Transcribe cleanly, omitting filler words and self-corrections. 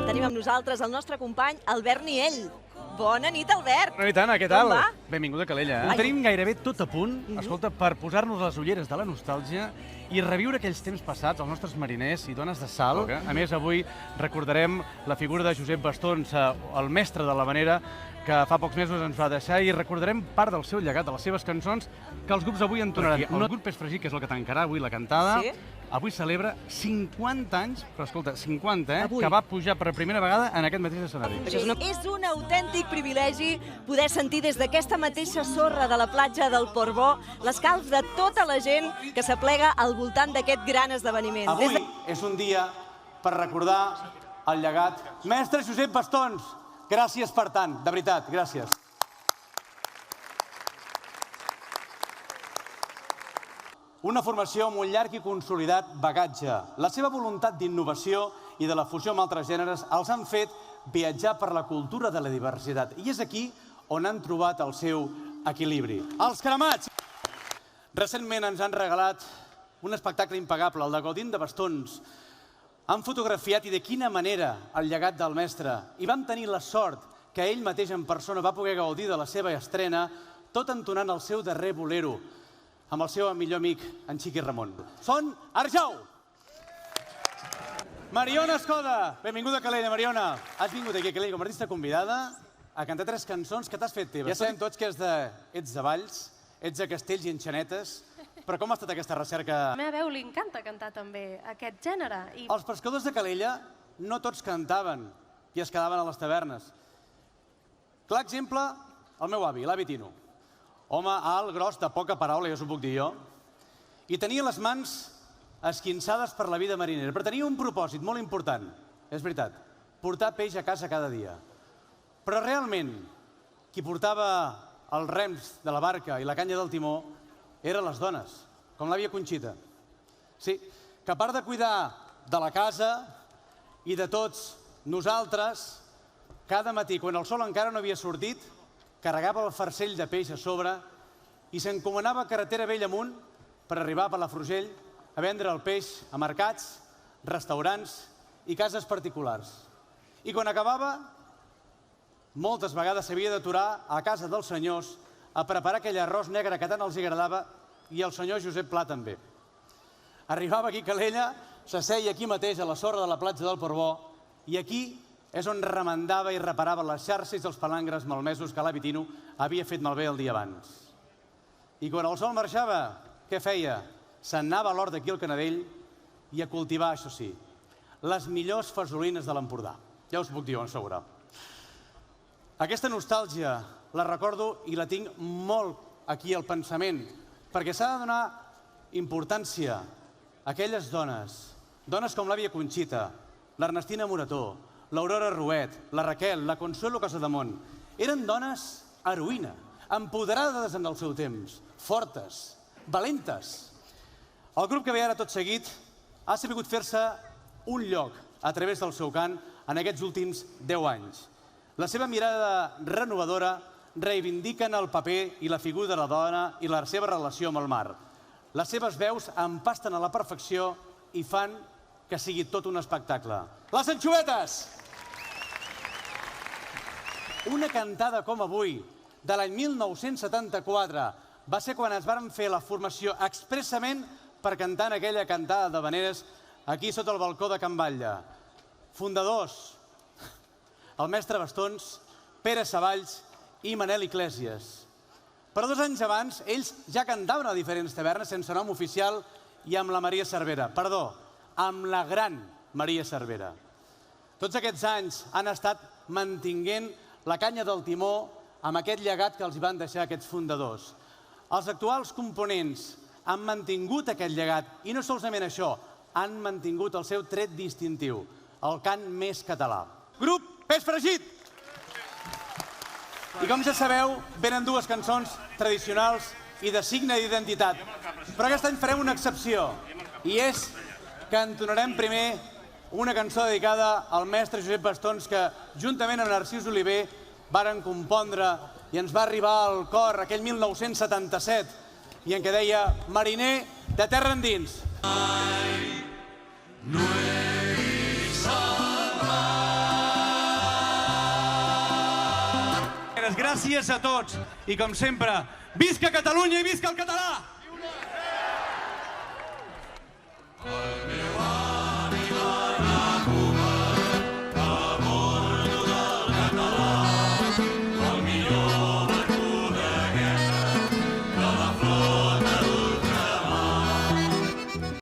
Tenim amb nosaltres el nostre company Albert Niell. Bona nit, Albert. Bona nit, Anna, què tal? Com va? Benvingut a Calella. Ho tenim gairebé tot a punt, escolta, per posar-nos les ulleres de la nostàlgia i reviure aquells temps passats, els nostres mariners i dones de sal. A més, avui recordarem la figura de Josep Bastons, el mestre de l'havanera, que fa pocs mesos ens va deixar, i recordarem part del seu llegat, de les seves cançons, que els grups avui entonaran. El grup Peix Fregit, que és el que tancarà avui la cantada, avui celebra 50 anys, però escolta, 50, que va pujar per primera vegada en aquest mateix escenari. És un autèntic privilegi poder sentir des d'aquesta mateixa sorra de la platja del Portbó l'escalf de tota la gent que s'aplega al voltant d'aquest gran esdeveniment. Avui és un dia per recordar el llegat. Mestre Josep Bastons, gràcies per tant, de veritat, gràcies. Una formació amb un llarg i consolidat bagatge. La seva voluntat d'innovació i de la fusió amb altres gèneres els han fet viatjar per la cultura de la diversitat. I és aquí on han trobat el seu equilibri. Els Cremats! Recentment ens han regalat un espectacle impagable, el de Gaudint de Bastons. Han fotografiat i de quina manera el llegat del mestre. I vam tenir la sort que ell mateix en persona va poder gaudir de la seva estrena, tot entonant el seu darrer bolero, amb el seu millor amic, en Xiqui Ramon. Són Arjau! Mariona Escoda! Benvinguda a Calella, Mariona. Has vingut aquí a Calella com a artista convidada a cantar 3 cançons que t'has fet teves. Ja sabem tots que ets de Valls, ets de Castells i Enxanetes, però com ha estat aquesta recerca? A la meva veu li encanta cantar també aquest gènere. Els pescadors de Calella no tots cantaven i es quedaven a les tavernes. Clar exemple, el meu avi, l'avi Tino. Home alt, gros, de poca paraula, ja us ho puc dir jo. I tenia les mans esquinçades per la vida marinera, però tenia un propòsit molt important, és veritat, portar peix a casa cada dia. Però realment, qui portava els rems de la barca i la canya del timó eren les dones, com l'àvia Conxita. Sí, que a part de cuidar de la casa i de tots nosaltres, cada matí, quan el sol encara no havia sortit, carregava el farcell de peix a sobre i s'encomanava carretera vell amunt per arribar a Palafrugell a vendre el peix a mercats, restaurants i cases particulars. I quan acabava, moltes vegades s'havia d'aturar a casa dels senyors a preparar aquell arròs negre que tant els agradava i el senyor Josep Pla també. Arribava aquí a Calella, s'asseia aquí mateix a la sorra de la platja del Portbó i aquí és on remendava i reparava les xarxes i els palangres malmesos que l'avi Tino havia fet malbé el dia abans. I quan el sol marxava, què feia? Se'n anava a l'hort d'aquí al Canadell i a cultivar, això sí, les millors fesolines de l'Empordà. Ja us puc dir on seurà. Aquesta nostàlgia la recordo i la tinc molt aquí al pensament, perquè s'ha de donar importància a aquelles dones, dones com l'àvia Conxita, l'Ernestina Morató, l'Aurora Ruet, la Raquel, la Consuelo Casademont. Eren dones heroïna, empoderades en el seu temps, fortes, valentes. El grup que ve ara tot seguit ha sabut fer-se un lloc a través del seu cant en aquests últims 10 anys. La seva mirada renovadora reivindiquen el paper i la figura de la dona i la seva relació amb el mar. Les seves veus empasten a la perfecció i fan que sigui tot un espectacle. Les Anxovetes! Una cantada com avui, de l'any 1974, va ser quan es varen fer la formació expressament per cantar en aquella cantada d'havaneres aquí sota el balcó de Can Batlle. Fundadors, el mestre Bastons, Pere Savalls i Manel Iglesias. Però 2 anys abans, ells ja cantaven a diferents tavernes sense nom oficial i amb la Maria Cervera. Perdó, amb la gran Maria Cervera. Tots aquests anys han estat mantinguent la canya del timó amb aquest llegat que els van deixar aquests fundadors. Els actuals components han mantingut aquest llegat i no solament això, han mantingut el seu tret distintiu, el cant més català. Grup Peix Fregit! I com ja sabeu, venen 2 cançons tradicionals i de signe d'identitat. Però aquest any farem una excepció, i és que entonarem primer una cançó dedicada al mestre Josep Bastons que, juntament amb Narcís Oliver, varen compondre i ens va arribar al cor aquell 1977 i en què deia Mariner de terra endins. No he gràcies a tots. I com sempre, visca Catalunya i visca el català!